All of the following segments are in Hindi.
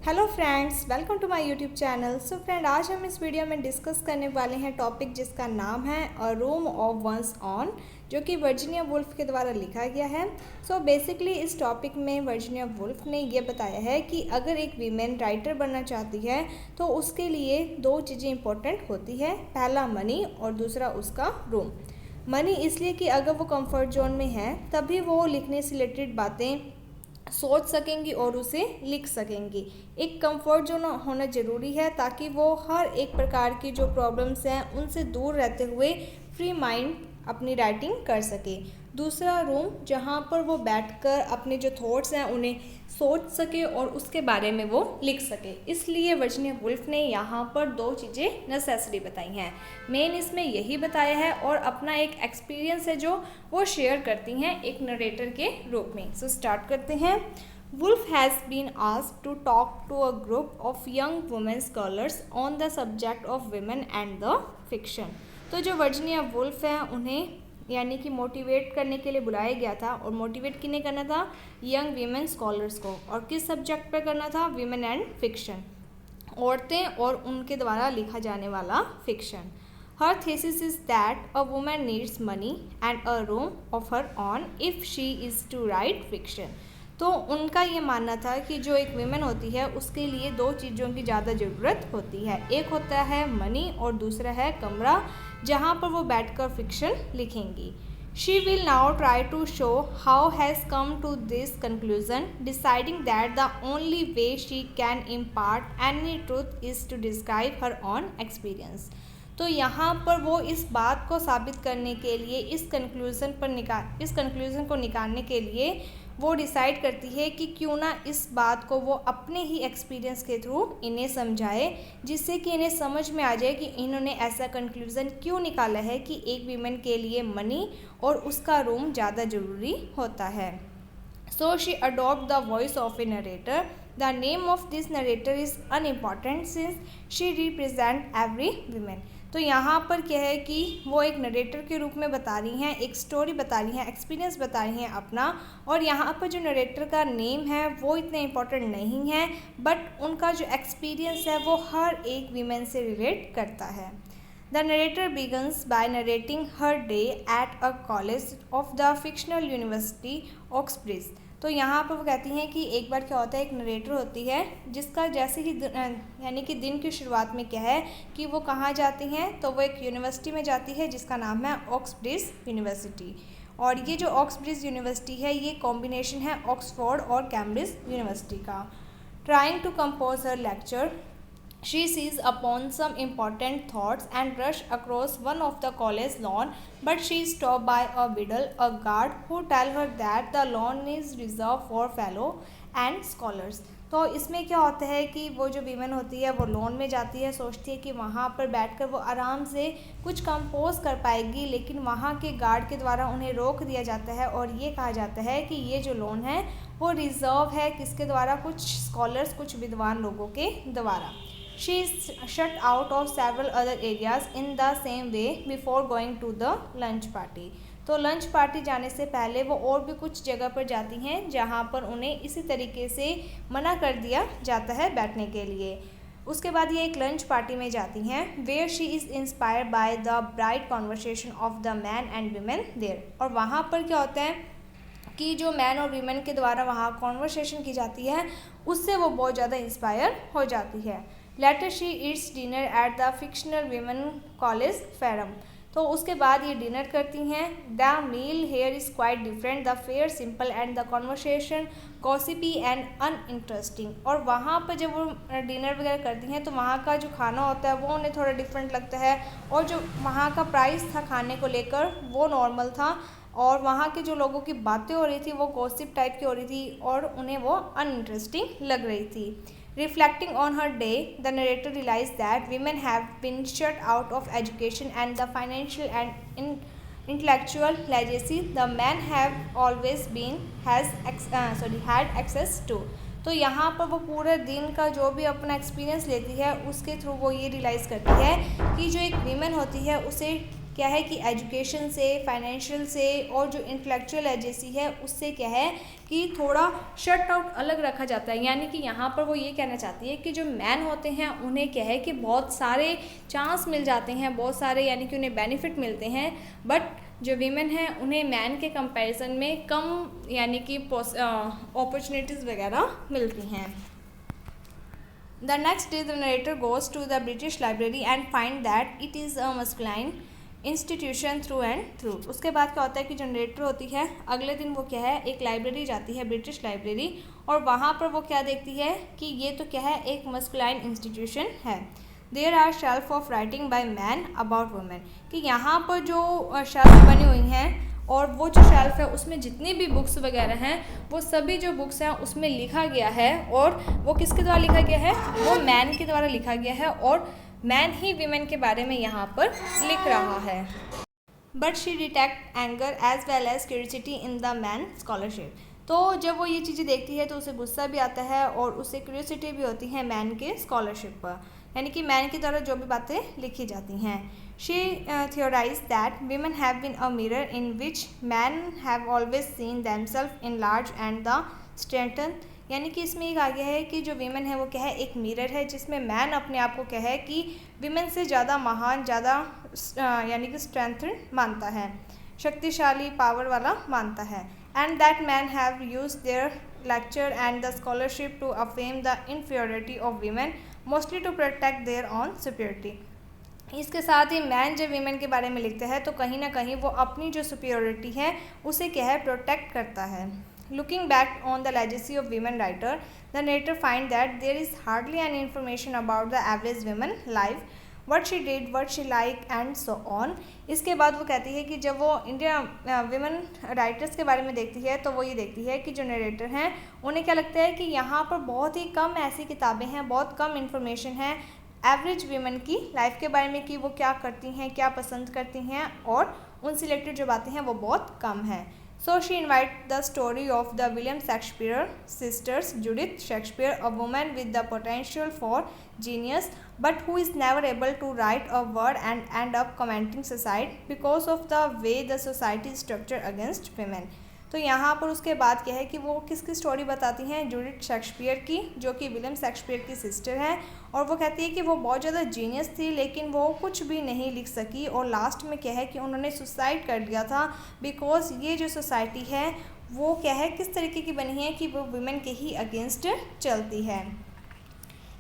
Hello friends, welcome to my YouTube channel. So friend, आज हम इस वीडियो में डिस्कस करने वाले हैं टॉपिक जिसका नाम है a room of one's own, जो कि वर्जीनिया वुल्फ के द्वारा लिखा गया है। सो बेसिकली इस टॉपिक में वर्जीनिया वुल्फ ने ये बताया है कि अगर एक वीमेन राइटर बनना चाहती है तो उसके लिए दो चीज़ें इंपॉर्टेंट होती है। पहला मनी और दूसरा उसका रूम। मनी इसलिए कि अगर वो कंफर्ट जोन में है तभी वो लिखने से रिलेटेड बातें सोच सकेंगी और उसे लिख सकेंगी। एक कंफर्ट जोन होना ज़रूरी है ताकि वो हर एक प्रकार की जो प्रॉब्लम्स हैं उनसे दूर रहते हुए फ्री माइंड अपनी राइटिंग कर सके। दूसरा रूम, जहाँ पर वो बैठकर अपने जो थॉट्स हैं उन्हें सोच सके और उसके बारे में वो लिख सके। इसलिए वर्जीनिया वुल्फ ने यहाँ पर दो चीज़ें नेसेसरी बताई हैं। मेन इसमें यही बताया है और अपना एक एक्सपीरियंस है जो वो शेयर करती हैं एक नरेटर के रूप में। सो स्टार्ट करते हैं। Woolf has been asked to talk to a group of young women scholars on the subject of women and the fiction। तो जो वर्जीनिया वुल्फ हैं उन्हें यानी कि मोटिवेट करने के लिए बुलाया गया था, और मोटिवेट किन्हें करना था? यंग वीमेन स्कॉलर्स को। और किस सब्जेक्ट पर करना था? विमेन एंड फिक्शन, औरतें और उनके द्वारा लिखा जाने वाला fiction. Her thesis is that a woman needs money and a room of her own if she is to write fiction. तो उनका ये मानना था कि जो एक विमेन होती है उसके लिए दो चीज़ों की ज़्यादा ज़रूरत होती है। एक होता है मनी और दूसरा है कमरा जहाँ पर वो बैठकर फिक्शन लिखेंगी। She will now try to show how has come to this conclusion, deciding that the only way she can impart any truth is to describe her own experience. तो यहाँ पर वो इस बात को साबित करने के लिए इस कंक्लूज़न को निकालने के लिए वो डिसाइड करती है कि क्यों ना इस बात को वो अपने ही एक्सपीरियंस के थ्रू इन्हें समझाए, जिससे कि इन्हें समझ में आ जाए कि इन्होंने ऐसा कंक्लूज़न क्यों निकाला है कि एक वीमेन के लिए मनी और उसका रूम ज़्यादा ज़रूरी होता है। So she adopt the voice of A narrator. The name of this narrator is unimportant since she represent every women. तो यहाँ पर क्या है कि वो एक नरेटर के रूप में बता रही हैं, एक स्टोरी बता रही हैं, एक्सपीरियंस बता रही हैं अपना। और यहाँ पर जो नरेटर का नेम है वो इतना इम्पोर्टेंट नहीं है, बट उनका जो एक्सपीरियंस है वो हर एक वीमेन से रिलेट करता है। The narrator begins by narrating her day at a college of the fictional university Oxbridge। तो यहाँ पर वो कहती हैं कि एक बार क्या होता है, एक नरेटर होती है जिसका जैसे ही यानी कि दिन की शुरुआत में क्या है कि वो कहाँ जाती हैं, तो वो एक यूनिवर्सिटी में जाती है जिसका नाम है ऑक्सब्रिज यूनिवर्सिटी। और ये जो ऑक्सब्रिज यूनिवर्सिटी है ये कॉम्बिनेशन है ऑक्सफोर्ड और कैम्ब्रिज यूनिवर्सिटी का। Trying to compose her lecture, she seizes upon some important thoughts and rush across one of the college lawn, but she is stopped by a widow, a guard, who tell her that the lawn is reserved for fellow and scholars। तो इसमें क्या होता है कि वो जो वीमेन होती है वो लॉन में जाती है, सोचती है कि वहाँ पर बैठकर वो आराम से कुछ कंपोज कर पाएगी, लेकिन वहाँ के गार्ड के द्वारा उन्हें रोक दिया जाता है और ये कहा जाता है कि ये जो लॉन है वो रिजर्व है किसके द्वारा? कुछ स्कॉलर्स, कुछ विद्वान लोगों के द्वारा। She is shut out of several other areas in the same way before going to the lunch party। तो लंच पार्टी जाने से पहले वो और भी कुछ जगह पर जाती हैं जहाँ पर उन्हें इसी तरीके से मना कर दिया जाता है बैठने के लिए। उसके बाद ये एक लंच पार्टी में जाती हैं where she is inspired by the bright conversation of the men and women there। और वहाँ पर क्या होता है कि जो मैन और वीमेन के द्वारा वहाँ कॉन्वर्सेशन की जाती है उससे वो बहुत ज़्यादा इंस्पायर हो जाती है। Later she eats dinner at the fictional women college Fernham. तो उसके बाद ये डिनर करती हैं। The meal here is quite different, the fare simple and the conversation gossipy and uninteresting. और वहाँ पर जब वो डिनर वगैरह करती हैं तो वहाँ का जो खाना होता है वो उन्हें थोड़ा डिफरेंट लगता है, और जो वहाँ का प्राइस था खाने को लेकर वो नॉर्मल था, और वहाँ के जो लोगों की बातें हो रही थी वो गॉसिप टाइप की हो रही थी और उन्हें वो अनइंटरेस्टिंग लग रही थी। Reflecting on her day, the narrator realized that women have been shut out of education and the financial and intellectual legacy the men have always been had access to। तो यहाँ पर वो पूरे दिन का जो भी अपना एक्सपीरियंस लेती है उसके थ्रू वो ये रियलाइज़ करती है कि जो एक वीमेन होती है उसे क्या है कि एजुकेशन से, फाइनेंशियल से और जो इंटेलेक्चुअल एजेंसी है उससे क्या है कि थोड़ा शट आउट अलग रखा जाता है। यानी कि यहाँ पर वो ये कहना चाहती है कि जो मैन होते हैं उन्हें क्या है कि बहुत सारे चांस मिल जाते हैं, बहुत सारे यानी कि उन्हें बेनिफिट मिलते हैं, बट जो वीमेन हैं उन्हें मैन के कंपैरिजन में कम यानी कि अपॉर्चुनिटीज़ वगैरह मिलती हैं। The next day the narrator goes to the British Library and find that it is a masculine institution through and through. उसके बाद क्या होता है कि जनरेटर होती है, अगले दिन वो क्या है एक लाइब्रेरी जाती है, ब्रिटिश लाइब्रेरी, और वहाँ पर वो क्या देखती है कि ये तो क्या है एक मस्कुलाइन इंस्टीट्यूशन है। There are shelf of writing by man about women, कि यहाँ पर जो शेल्फ बनी हुई हैं और वो जो शेल्फ है उसमें जितनी भी बुक्स वगैरह हैं वो सभी जो बुक्स हैं उसमें लिखा गया है, और वो किसके द्वारा लिखा गया है, वो मैन के द्वारा लिखा गया है, और मैन ही वीमेन के बारे में यहाँ पर लिख रहा है। But she detect anger as well as curiosity in the man scholarship. तो जब वो ये चीज़ें देखती है तो उसे गुस्सा भी आता है और उसे क्यूरियोसिटी भी होती है मैन के स्कॉलरशिप पर, यानी कि मैन की द्वारा जो भी बातें लिखी जाती हैं। She theorize that women have been a mirror in which man have always seen themselves in large and the strengthen, यानी कि इसमें एक आ गया है कि जो वीमेन है वो क्या है एक मिरर है जिसमें मैन अपने आप को क्या है कि वीमेन से ज़्यादा महान, ज़्यादा यानी कि स्ट्रेंथन मानता है, शक्तिशाली, पावर वाला मानता है। And that man have use their lecture and the scholarship to affirm the inferiority of women, mostly to protect their own superiority. इसके साथ ही मैन जब वीमेन के बारे में लिखता है तो कहीं ना कहीं वो अपनी जो सुपीरियरिटी है उसे क्या है प्रोटेक्ट करता है। Looking back on the legacy of women writer, the narrator find that there is hardly any information about the average woman life, what she did, what she liked and so on। इसके बाद वो कहती है कि जब वो इंडिया विमेन राइटर्स के बारे में देखती है तो वो ये देखती है कि जो नरेटर हैं उन्हें क्या लगता है कि यहाँ पर बहुत ही कम ऐसी किताबें हैं, बहुत कम इन्फॉर्मेशन है एवरेज वीमेन की लाइफ के बारे में कि वो क्या करती हैं, क्या पसंद करती हैं, और उनसे रिलेटेड जो बातें हैं वो बहुत कम है। So she invites the story of the William Shakespeare sisters, Judith Shakespeare, a woman with the potential for genius, but who is never able to write a word and end up commenting society because of the way the society is structured against women। तो यहाँ पर उसके बाद क्या है कि वो किसकी स्टोरी बताती हैं, जूडिथ शेक्सपियर की, जो कि विलियम शेक्सपियर की सिस्टर हैं, और वो कहती है कि वो बहुत ज़्यादा जीनियस थी लेकिन वो कुछ भी नहीं लिख सकी, और लास्ट में क्या है कि उन्होंने सुसाइड कर लिया था बिकॉज ये जो सोसाइटी है वो क्या है किस तरीके की बनी है कि वो वुमेन के ही अगेंस्ट चलती है।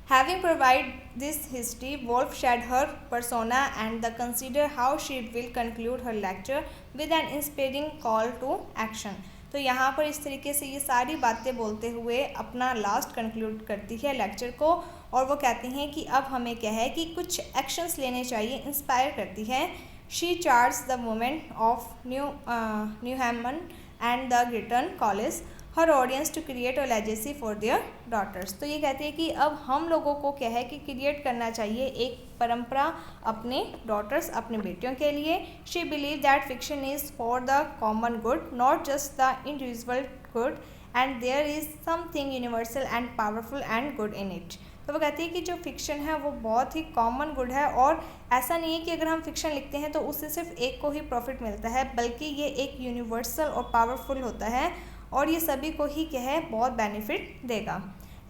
Having provided this history, Woolf shed her persona and consider how she will conclude her lecture with an inspiring call to action। तो यहाँ पर इस तरीके से ये सारी बातें बोलते हुए अपना लास्ट कंक्लूड करती है लेक्चर को, और वो कहती हैं कि अब हमें क्या है कि कुछ एक्शंस लेने चाहिए, इंस्पायर करती है। She charge the movement of Newnham and the Girton college her audience to create a legacy for their daughters. तो ये कहती है कि अब हम लोगों को क्या है कि क्रिएट करना चाहिए एक परंपरा अपने डॉटर्स, अपने बेटियों के लिए। She believe that fiction is for the common good, not just the individual good, and there is something universal and powerful and good in it. तो वो कहती है कि जो फिक्शन है वो बहुत ही कॉमन गुड है, और ऐसा नहीं है कि अगर हम फिक्शन लिखते हैं तो उससे सिर्फ एक को ही प्रॉफिट मिलता है, बल्कि ये एक यूनिवर्सल और पावरफुल होता है और ये सभी को ही क्या है बहुत बेनिफिट देगा।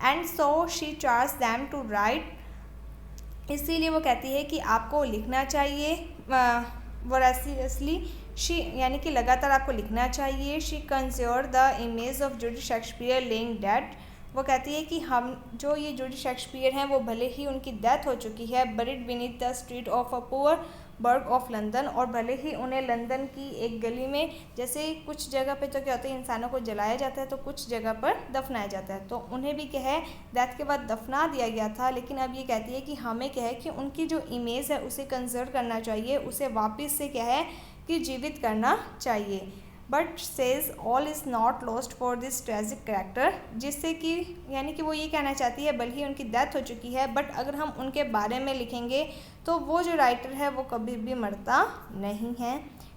And so she charge them to write, इसीलिए वो कहती है कि आपको लिखना चाहिए वॉरेसियसली, शी यानी कि लगातार आपको लिखना चाहिए। She conjure the image of Judith Shakespeare lying dead, वो कहती है कि हम जो ये जूडिथ शेक्सपियर हैं वो भले ही उनकी डेथ हो चुकी है, buried beneath the street of a poor burg of London, और भले ही उन्हें लंदन की एक गली में, जैसे कुछ जगह पे तो क्या होता है इंसानों को जलाया जाता है तो कुछ जगह पर दफनाया जाता है, तो उन्हें भी क्या है डेथ के बाद दफना दिया गया था। लेकिन अब ये कहती है कि हमें क्या है कि उनकी जो इमेज है उसे कंजर्व करना चाहिए, उसे वापस से क्या है कि जीवित करना चाहिए। But says all is not lost for this tragic character, जिससे कि यानी कि वो ये कहना चाहती है भले ही उनकी डेथ हो चुकी है बट अगर हम उनके बारे में लिखेंगे तो वो जो राइटर है वो कभी भी मरता नहीं है।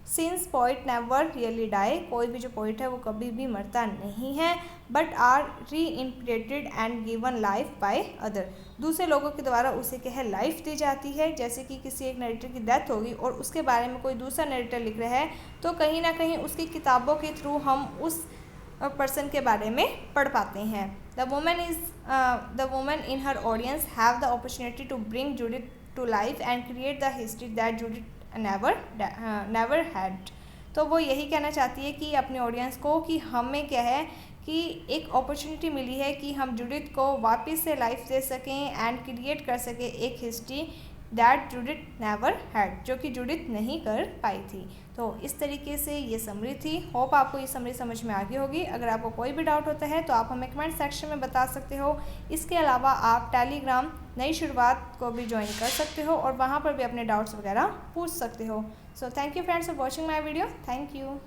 Since poet never really die, कोई भी जो पोइट है वो कभी भी मरता नहीं है, बट आर री interpreted and given life by other, दूसरे लोगों के द्वारा उसे क्या है लाइफ दी जाती है। जैसे कि किसी एक नरेटर की डेथ होगी और उसके बारे में कोई दूसरा नरेटर लिख रहा है तो कहीं ना कहीं उसकी किताबों के थ्रू हम उस पर्सन के बारे में पढ़ पाते हैं। The woman in her audience have the opportunity to bring Judith to life and create the history that Judith never had. तो वो यही कहना चाहती है कि अपने ऑडियंस को कि हमें क्या है कि एक अपॉर्चुनिटी मिली है कि हम जूडिथ को वापस से लाइफ दे सकें एंड क्रिएट कर सकें एक history that Judith never had, जो कि जूडिथ नहीं कर पाई थी। तो इस तरीके से ये समरी थी। होप आपको ये समरी समझ में आ गई होगी। अगर आपको कोई भी डाउट होता है तो आप हमें कमेंट सेक्शन में बता सकते हो। इसके अलावा आप टेलीग्राम नई शुरुआत को भी ज्वाइन कर सकते हो और वहाँ पर भी अपने डाउट्स वगैरह पूछ सकते हो। So thank you friends for watching my video. Thank you.